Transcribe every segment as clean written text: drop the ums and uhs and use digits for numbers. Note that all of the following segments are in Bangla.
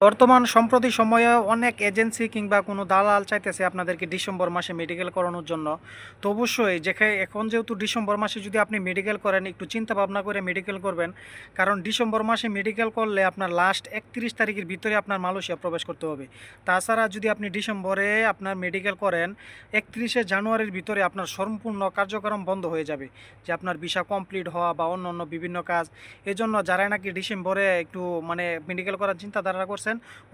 বর্তমান সম্প্রতি সময়ে অনেক এজেন্সি কিংবা কোনো দালাল চাইতেছে আপনাদেরকে ডিসেম্বর মাসে মেডিকেল করানোর জন্য। তো অবশ্যই এখন যেহেতু ডিসেম্বর মাসে যদি আপনি মেডিকেল করেন একটু চিন্তা ভাবনা করে মেডিকেল করবেন। কারণ ডিসেম্বর মাসে মেডিকেল করলে আপনার লাস্ট 31 তারিখের ভিতরে আপনার মালয়েশিয়া প্রবেশ করতে হবে। তাছাড়া যদি আপনি ডিসেম্বরে আপনার মেডিকেল করেন 31শে জানুয়ারির ভিতরে আপনার সম্পূর্ণ কার্যক্রম বন্ধ হয়ে যাবে, যে আপনার ভিসা কমপ্লিট হওয়া বা অন্য বিভিন্ন কাজ। এজন্য যারাই নাকি ডিসেম্বরে একটু মেডিকেল করার চিন্তাধারা করছে,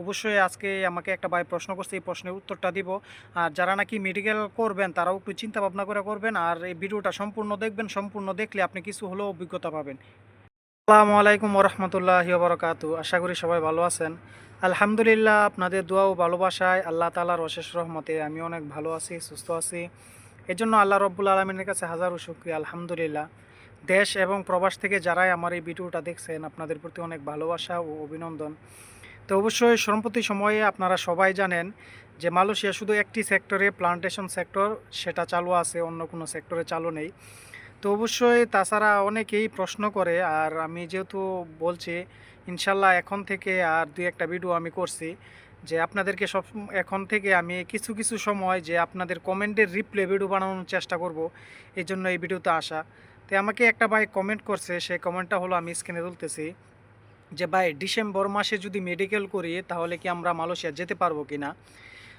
অবশ্যই আজকে আমাকে একটা ভাই প্রশ্ন করছে, এই প্রশ্নের উত্তরটা দিব। আর যারা নাকি মেডিকেল করবেন তারাও একটু চিন্তা ভাবনা করে করবেন, আর এই ভিডিওটা সম্পূর্ণ দেখবেন। সম্পূর্ণ দেখলে আপনি কিছু হলেও অভিজ্ঞতা পাবেন। আসসালামু আলাইকুম ওরহমতুল্লাহি ওবরাকাতু। আশা করি সবাই ভালো আছেন। আলহামদুলিল্লাহ, আপনাদের দোয়া ও ভালোবাসায় আল্লাহ তাআলার অশেষ রহমতে আমি অনেক ভালো আছি, সুস্থ আছি। এজন্য আল্লাহ রব্বুল আলমিনের কাছে হাজারো শুকরিয়া, আলহামদুলিল্লাহ। দেশ এবং প্রবাস থেকে যারাই আমার এই ভিডিওটা দেখছেন আপনাদের প্রতি অনেক ভালোবাসা ও অভিনন্দন। তো অবশ্যই সম্প্রতি সময়ে আপনারা সবাই জানেন যে মালয়েশিয়া শুধু একটি সেক্টরে, প্লান্টেশন সেক্টর, সেটা চালু আছে, অন্য কোনো সেক্টরে চালু নেই। তো অবশ্যই তাছাড়া অনেকেই প্রশ্ন করে, আর আমি যেহেতু বলছি ইনশাল্লাহ এখন থেকে আর দুই একটা ভিডিও আমি করছি, যে আপনাদেরকে এখন থেকে আমি কিছু কিছু সময় যে আপনাদের কমেন্টের রিপ্লাই ভিডিও বানানোর চেষ্টা করব, এই জন্য এই ভিডিওতে আসা। তো আমাকে একটা ভাই কমেন্ট করছে, সেই কমেন্টটা হলো আমি স্ক্রিনে তুলতেছি, যে ভাই ডিসেম্বর মাসে যদি মেডিকেল করি তাহলে কি আমরা মালয়েশিয়া যেতে পারবো কি না।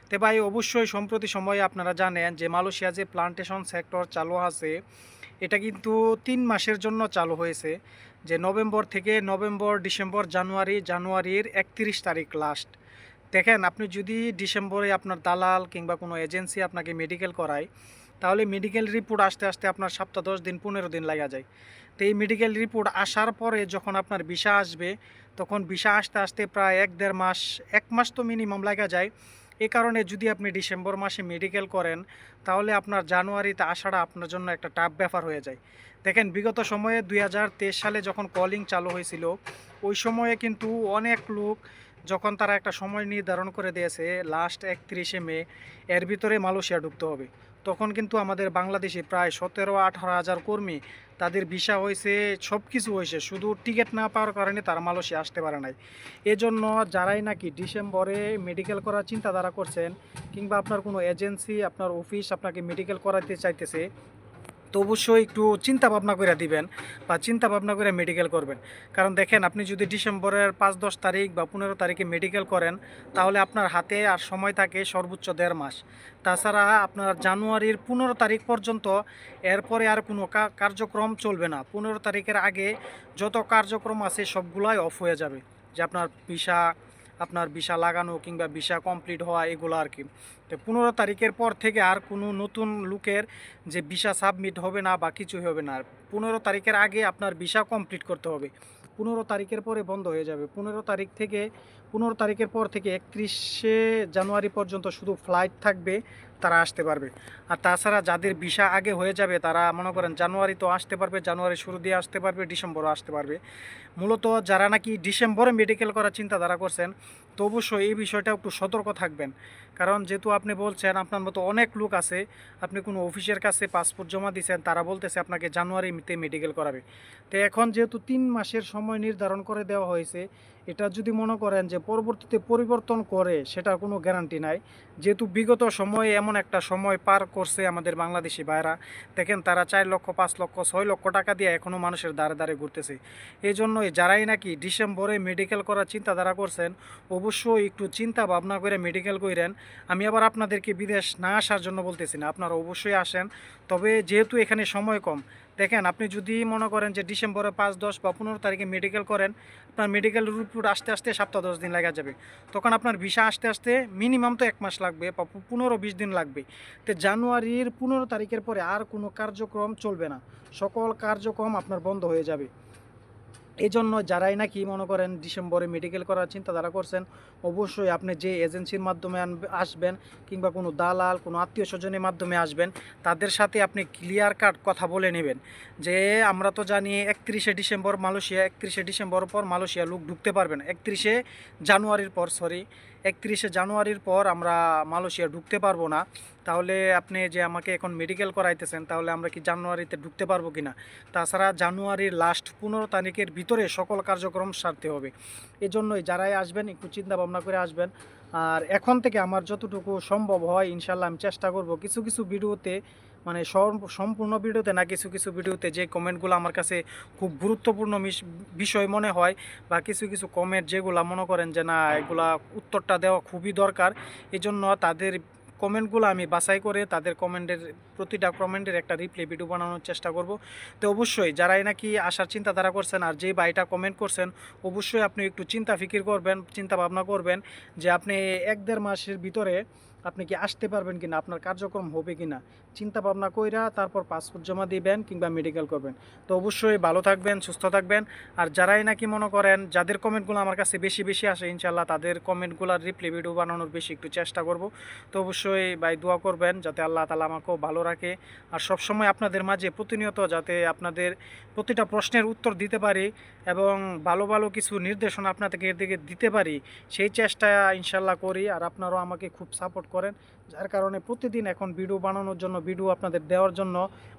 তো ভাই অবশ্যই সম্প্রতি সময়ে আপনারা জানেন যে মালয়েশিয়া যে প্লান্টেশন সেক্টর চালু আছে, এটা কিন্তু 3 মাসের জন্য চালু হয়েছে, যে নভেম্বর, ডিসেম্বর, জানুয়ারির 31 তারিখ লাস্ট। দেখেন, আপনি যদি ডিসেম্বরে আপনার দালাল কিংবা কোনো এজেন্সি আপনাকে মেডিকেল করায়, তাহলে মেডিকেল রিপোর্ট আসতে আসতে আপনার সপ্তাহ 10 দিন 15 দিন লাগা যায়। তো এই মেডিকেল রিপোর্ট আসার পরে যখন আপনার ভিসা আসবে, তখন ভিসা আসতে আসতে প্রায় 1-1.5 মাস, 1 মাস তো মিনিমাম লাগা যায়। এই কারণে যদি আপনি ডিসেম্বর মাসে মেডিকেল করেন, তাহলে আপনার জানুয়ারিতে আসাটা আপনার জন্য একটা টাফ ব্যাপার হয়ে যায়। দেখেন, বিগত সময়ে 2023 সালে যখন কলিং চালু হয়েছিল, ওই সময়ে কিন্তু অনেক লোক, যখন তারা একটা সময় নির্ধারণ করে দিয়েছে লাস্ট 31শে মে, এর ভিতরে মালয়েশিয়া ঢুকতে হবে, তখন কিন্তু আমাদের বাংলাদেশে প্রায় 17-18 হাজার কর্মী, তাদের ভিসা হয়েছে, সব কিছু হয়েছে, শুধু টিকিট না পাওয়ার কারণে তারা মালয়েশিয়া আসতে পারে নাই। এজন্য যারাই নাকি ডিসেম্বরে মেডিকেল করার চিন্তাধারা করছেন, কিংবা আপনার কোনো এজেন্সি, আপনার অফিস আপনাকে মেডিকেল করাতে চাইতেছে, তো অবশ্যই একটু চিন্তা ভাবনা করে দিবেন বা চিন্তা ভাবনা করে মেডিকেল করবেন। কারণ দেখেন, আপনি যদি ডিসেম্বরের 5-10 তারিখ বা 15 তারিখে মেডিকেল করেন, তাহলে আপনার হাতে আর সময় থাকে সর্বোচ্চ 1.5 মাস। তাছাড়া আপনার জানুয়ারির 15 তারিখ পর্যন্ত, এরপরে আর কোনো কার্যক্রম চলবে না। 15 তারিখের আগে যত কার্যক্রম আছে সবগুলাই অফ হয়ে যাবে, যে আপনার ভিসা লাগানো কিংবা ভিসা কমপ্লিট হওয়া, এগুলো আর কি। তো 15 তারিখের পর থেকে আর কোনো নতুন লোকের যে ভিসা সাবমিট হবে না বা কিছুই হবে না। আর 15 তারিখের আগে আপনার ভিসা কমপ্লিট করতে হবে। 15 তারিখের পরে বন্ধ হয়ে যাবে। 15 তারিখের পর থেকে 31শে জানুয়ারি পর্যন্ত শুধু ফ্লাইট থাকবে, তারা আসতে পারবে। আর তাছাড়া যাদের ভিসা আগে হয়ে যাবে, তারা মনে করেন জানুয়ারি তো আসতে পারবে, জানুয়ারি শুরু দিয়ে আসতে পারবে, ডিসেম্বরও আসতে পারবে। মূলত যারা নাকি ডিসেম্বরে মেডিকেল করার চিন্তাধারা করছেন, তো অবশ্যই এই বিষয়টা একটু সতর্ক থাকবেন। কারণ যেহেতু আপনি বলছেন আপনার মতো অনেক লোক আছে, আপনি কোনো অফিসের কাছে পাসপোর্ট জমা দিয়েছেন, তারা বলতেছে আপনাকে জানুয়ারিতে মেডিকেল করাবে। তো এখন যেহেতু 3 মাসের সময় নির্ধারণ করে দেওয়া হয়েছে, এটা যদি মনে করেন যে পরবর্তীতে পরিবর্তন করে, সেটার কোনো গ্যারান্টি নাই। যেহেতু বিগত সময়ে এমন একটা সময় পার করছে আমাদের বাংলাদেশি ভাইরা, দেখেন তারা 4 লক্ষ, 5 লক্ষ, 6 লক্ষ টাকা দিয়ে এখনও মানুষের দ্বারে দ্বারে ঘুরতেছে। এই জন্যই যারাই নাকি ডিসেম্বরে মেডিকেল করার চিন্তাধারা করছেন, অবশ্যই একটু চিন্তা ভাবনা করে মেডিকেল করেন। আমি আবার আপনাদেরকে বিদেশ না আসার জন্য বলতেছি না, আপনারা অবশ্যই আসেন। তবে যেহেতু এখানে সময় কম, দেখেন আপনি যদি মনে করেন যে ডিসেম্বরে 5, 10 বা 15 তারিখে মেডিকেল করেন, আপনার মেডিকেল রিপোর্ট আসতে আসতে সপ্তাহ 10 দিন লাগা যাবে। তখন আপনার ভিসা আসতে আসতে মিনিমাম তো 1 মাস লাগবে বা 15-20 দিন লাগবে। তো জানুয়ারির 15 তারিখের পরে আর কোনো কার্যক্রম চলবে না, সকল কার্যক্রম আপনার বন্ধ হয়ে যাবে। এই জন্য যারাই নাকি মনে করেন ডিসেম্বরে মেডিকেল করার চিন্তাধারা করছেন, অবশ্যই আপনি যে এজেন্সির মাধ্যমে আসবেন কিংবা কোনো দালাল, কোনো আত্মীয় স্বজনের মাধ্যমে আসবেন, তাদের সাথে আপনি ক্লিয়ার কাট কথা বলে নেবেন, যে আমরা তো জানি 31শে ডিসেম্বর মালয়েশিয়া, 31শে ডিসেম্বর পর মালয়েশিয়া লোক ঢুকতে পারবেন, 31শে জানুয়ারির পর, সরি, 31শে জানুয়ারির পর আমরা মালয়েশিয়া ঢুকতে পারবো না। তাহলে আপনি যে আমাকে এখন মেডিকেল করাইতেছেন, তাহলে আমরা কি জানুয়ারিতে ঢুকতে পারবো কি না? তাছাড়া জানুয়ারির লাস্ট 15 তারিখের ভিতরে সকল কার্যক্রম সারতে হবে। এজন্যই যারাই আসবেন একটু চিন্তা ভাবনা করে আসবেন। আর এখন থেকে আমার যতটুকু সম্ভব হয় ইনশাল্লাহ আমি চেষ্টা করব কিছু কিছু ভিডিওতে, মানে সম্পূর্ণ ভিডিওতে না, কিছু কিছু ভিডিওতে যে কমেন্টগুলো আমার কাছে খুব গুরুত্বপূর্ণ বিষয় মনে হয়, বা কিছু কিছু কমেন্ট যেগুলো মনে করেন যে না এগুলা উত্তরটা দেওয়া খুবই দরকার, এজন্য তাদের কমেন্টগুলো আমি বাছাই করে তাদের কমেন্টের, প্রতিটা কমেন্টের একটা রিপ্লাই ভিডিও বানানোর চেষ্টা করব। তো অবশ্যই যারাই নাকি আসার চিন্তাধারা করছেন আর যে ভাইটা কমেন্ট করছেন, অবশ্যই আপনি একটু চিন্তা ফিকির করবেন, চিন্তা ভাবনা করবেন যে আপনি 1-1.5 মাসের ভিতরে আপনি কি আসতে পারবেন কিনা, আপনার কার্যক্রম হবে কিনা। চিন্তা ভাবনা কইরা তারপর পাসপোর্ট জমা দিবেন কিংবা মেডিকেল করবেন। তো অবশ্যই ভালো থাকবেন, সুস্থ থাকবেন। আর যারাই নাকি মনে করেন যাদের কমেন্টগুলো আমার কাছে বেশি বেশি আসে, ইনশাল্লাহ তাদের কমেন্টগুলোর রিপ্লাই ভিডিও বানানোর বেশি একটু চেষ্টা করব। তো অবশ্যই ভাই দোয়া করবেন যাতে আল্লাহ তাআলা আমাকেও ভালো রাখে, আর সবসময় আপনাদের মাঝে প্রতিনিয়ত যাতে আপনাদের প্রতিটা প্রশ্নের উত্তর দিতে পারি এবং ভালো ভালো কিছু নির্দেশনা আপনাদেরকে দিকে দিতে পারি, সেই চেষ্টা ইনশাল্লাহ করি। আর আপনারাও আমাকে খুব সাপোর্ট করেন, যার কারণে প্রতিদিন এখন ভিডিও বানানোর জন্য, ভিডিও আপনাদের দেওয়ার জন্য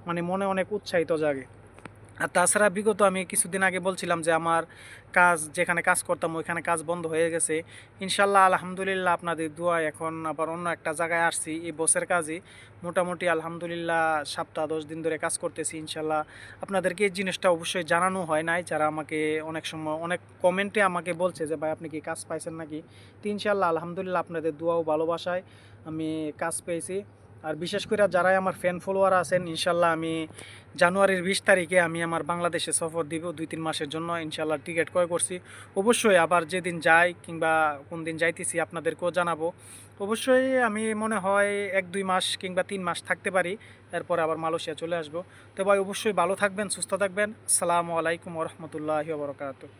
মানে মনে অনেক উৎসাহিত জাগে। আর তাছাড়া বিগত আমি কিছুদিন আগে বলছিলাম যে আমার কাজ, যেখানে কাজ করতাম ওইখানে কাজ বন্ধ হয়ে গেছে। ইনশাল্লাহ আলহামদুলিল্লাহ আপনাদের দোয়ায় এখন আবার অন্য একটা জায়গায় আসছি। এই বসের কাজই মোটামুটি আলহামদুলিল্লাহ সপ্তাহ 10 দিন ধরে কাজ করতেছি। ইনশাল্লাহ আপনাদেরকে এই জিনিসটা অবশ্যই জানানো হয় নাই, যারা আমাকে অনেক সময় অনেক কমেন্টে আমাকে বলছে যে ভাই আপনি কি কাজ পাইছেন নাকি। তো ইনশাল্লাহ আলহামদুলিল্লাহ আপনাদের দোয়া ও ভালোবাসায় আমি কাজ পেয়েছি। আর বিশেষ করে যারাই আমার ফ্যান ফলোয়ার আছেন, ইনশাল্লাহ আমি জানুয়ারির 20 তারিখে আমি আমার বাংলাদেশে সফর দিব 2-3 মাসের জন্য। ইনশাল্লাহ টিকিট ক্রয় করছি। অবশ্যই আবার যেদিন যাই কিংবা কোন দিন যাইতেছি আপনাদেরকেও জানাবো। অবশ্যই আমি মনে হয় 1-2 মাস কিংবা 3 মাস থাকতে পারি, এরপর আবার মালয়েশিয়া চলে আসবো। তো ভাই অবশ্যই ভালো থাকবেন, সুস্থ থাকবেন। আসসালামু আলাইকুম ওয়া রাহমাতুল্লাহি ওয়া বারাকাতুহু।